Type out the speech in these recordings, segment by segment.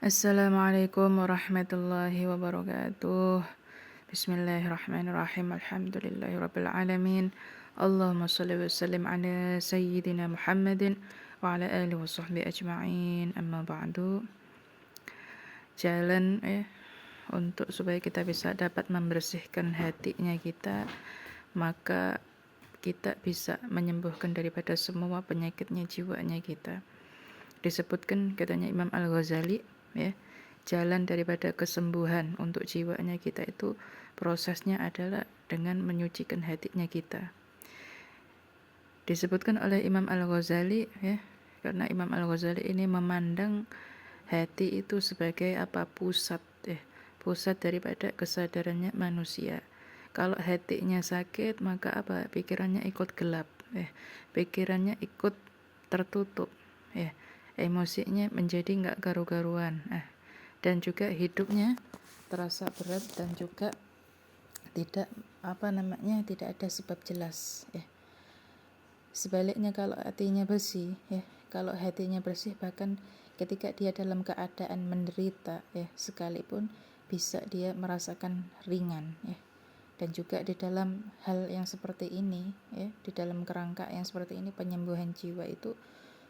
Assalamualaikum warahmatullahi wabarakatuh. Bismillahirrahmanirrahim. Alhamdulillahirabbil alamin. Allahumma shalli wa sallim ala sayyidina Muhammadin wa ala alihi wa sahbihi ajma'in. Amma ba'du. Jalan untuk supaya kita bisa dapat membersihkan hatinya kita, maka kita bisa menyembuhkan daripada semua penyakitnya jiwanya kita. Disebutkan katanya Imam Al-Ghazali, jalan daripada kesembuhan untuk jiwanya kita itu prosesnya adalah dengan menyucikan hatinya kita. Disebutkan oleh Imam Al-Ghazali, karena Imam Al-Ghazali ini memandang hati itu sebagai pusat, pusat daripada kesadarannya manusia. Kalau hatinya sakit, maka pikirannya ikut gelap, pikirannya ikut tertutup, emosinya menjadi nggak karu-karuan, dan juga hidupnya terasa berat dan juga tidak tidak ada sebab jelas. Sebaliknya kalau hatinya bersih, kalau hatinya bersih, bahkan ketika dia dalam keadaan menderita, sekalipun bisa dia merasakan ringan, dan juga di dalam hal yang seperti ini, di dalam kerangka yang seperti ini, penyembuhan jiwa itu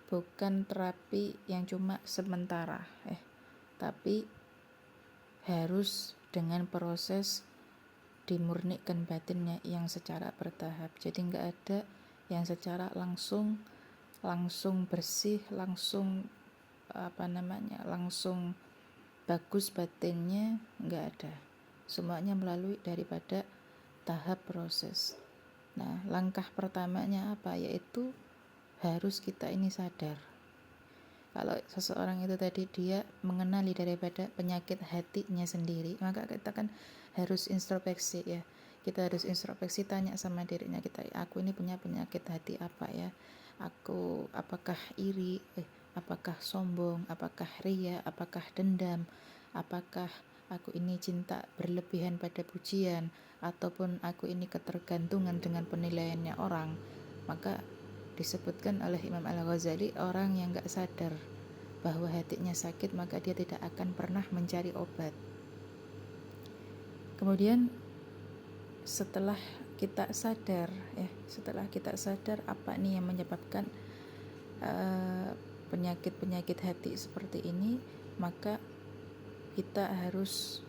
bukan terapi yang cuma sementara, tapi harus dengan proses dimurnikan batinnya yang secara bertahap. Jadi nggak ada yang secara langsung bersih, langsung langsung bagus batinnya, nggak ada. Semuanya melalui daripada tahap proses. Nah, langkah pertamanya yaitu harus kita ini sadar. Kalau seseorang itu tadi dia mengenali daripada penyakit hatinya sendiri, maka kita kan harus introspeksi, kita harus introspeksi, tanya sama dirinya kita, aku ini punya penyakit hati apa ya? Aku apakah iri, apakah sombong, apakah ria, apakah dendam, apakah aku ini cinta berlebihan pada pujian, ataupun aku ini ketergantungan dengan penilaiannya orang. Maka disebutkan oleh Imam Al-Ghazali, orang yang gak sadar bahwa hatinya sakit, maka dia tidak akan pernah mencari obat. Kemudian setelah kita sadar, apa nih yang menyebabkan penyakit-penyakit hati seperti ini, maka kita harus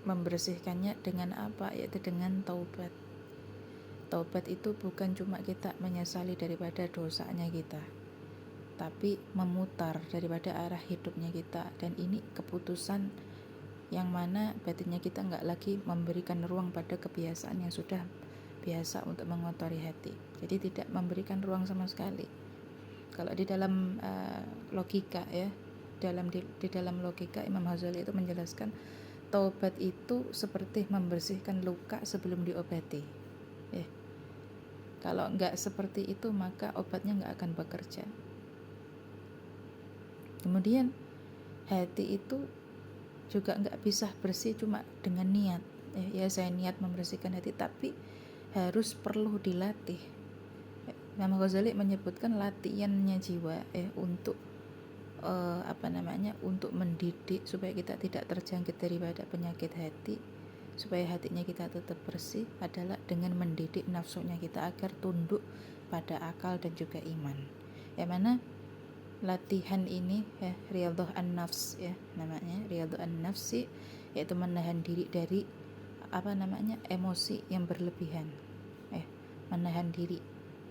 membersihkannya dengan yaitu dengan taubat. Taubat itu bukan cuma kita menyesali daripada dosanya kita, tapi memutar daripada arah hidupnya kita. Dan ini keputusan yang mana batinnya kita nggak lagi memberikan ruang pada kebiasaan yang sudah biasa untuk mengotori hati. Jadi tidak memberikan ruang sama sekali. Kalau di dalam logika, di dalam logika Imam Ghazali itu menjelaskan, taubat itu seperti membersihkan luka sebelum diobati. Kalau nggak seperti itu, maka obatnya nggak akan bekerja. Kemudian hati itu juga nggak bisa bersih cuma dengan niat. Saya niat membersihkan hati, tapi harus perlu dilatih. Imam Ghazali menyebutkan latihannya jiwa untuk untuk mendidik supaya kita tidak terjangkit daripada penyakit hati, supaya hatinya kita tetap bersih, adalah dengan mendidik nafsunya kita agar tunduk pada akal dan juga iman. Yang mana latihan ini riyadhah an-nafs, namanya riyadhah an-nafsi, yaitu menahan diri dari emosi yang berlebihan, menahan diri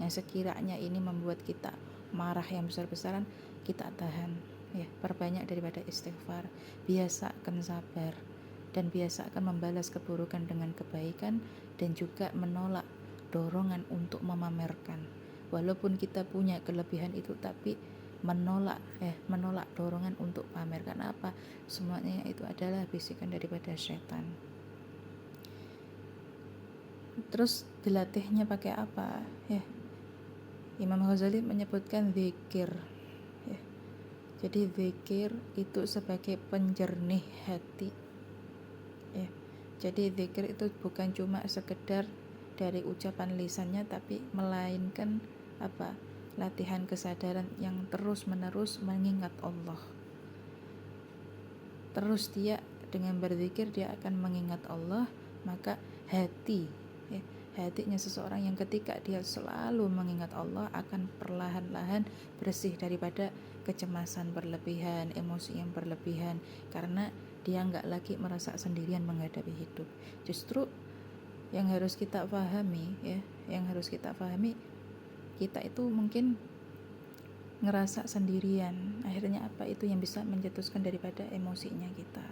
yang sekiranya ini membuat kita marah yang besar-besaran, kita tahan, perbanyak daripada istighfar, biasakan sabar, dan biasakan membalas keburukan dengan kebaikan, dan juga menolak dorongan untuk memamerkan. Walaupun kita punya kelebihan itu, tapi menolak dorongan untuk pamerkan. Semuanya itu adalah bisikan daripada setan. Terus dilatihnya pakai apa? Imam Ghazali menyebutkan zikir. Jadi zikir itu sebagai penjernih hati. Jadi zikir itu bukan cuma sekedar dari ucapan lisannya, tapi melainkan latihan kesadaran yang terus menerus mengingat Allah. terus dia dengan berzikir dia akan mengingat Allah, maka hati, ya, hatinya seseorang yang ketika dia selalu mengingat Allah akan perlahan-lahan bersih daripada kecemasan berlebihan, emosi yang berlebihan, karena dia nggak lagi merasa sendirian menghadapi hidup. Justru yang harus kita pahami, ya, yang harus kita pahami, kita itu mungkin ngerasa sendirian. Akhirnya apa itu yang bisa menjatuhkan daripada emosinya kita.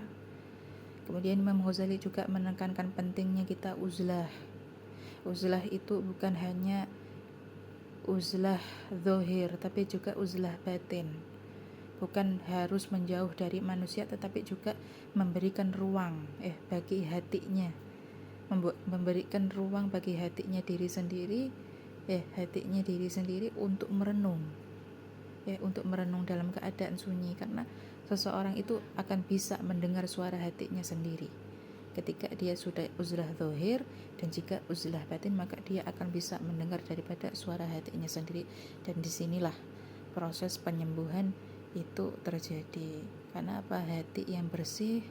Kemudian Imam Ghazali juga menekankan pentingnya kita uzlah. Uzlah itu bukan hanya uzlah zahir, tapi juga uzlah batin. Bukan harus menjauh dari manusia, tetapi juga memberikan ruang bagi hatinya, memberikan ruang bagi hatinya diri sendiri untuk merenung, untuk merenung dalam keadaan sunyi, karena seseorang itu akan bisa mendengar suara hatinya sendiri ketika dia sudah uzlah zahir, dan jika uzlah batin maka dia akan bisa mendengar daripada suara hatinya sendiri. Dan disinilah proses penyembuhan itu terjadi. Karena apa? Hati yang bersih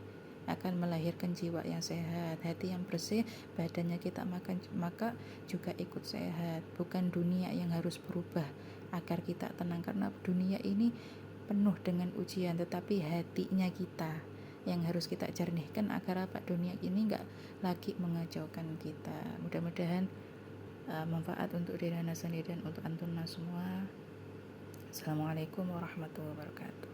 akan melahirkan jiwa yang sehat. Hati yang bersih, badannya kita maka juga ikut sehat. Bukan dunia yang harus berubah agar kita tenang, karena dunia ini penuh dengan ujian, tetapi hatinya kita yang harus kita jernihkan agar apa? Dunia ini enggak lagi mengacaukan kita. Mudah-mudahan manfaat untuk diri anda sendiri dan untuk antum semua. Assalamualaikum warahmatullahi wabarakatuh.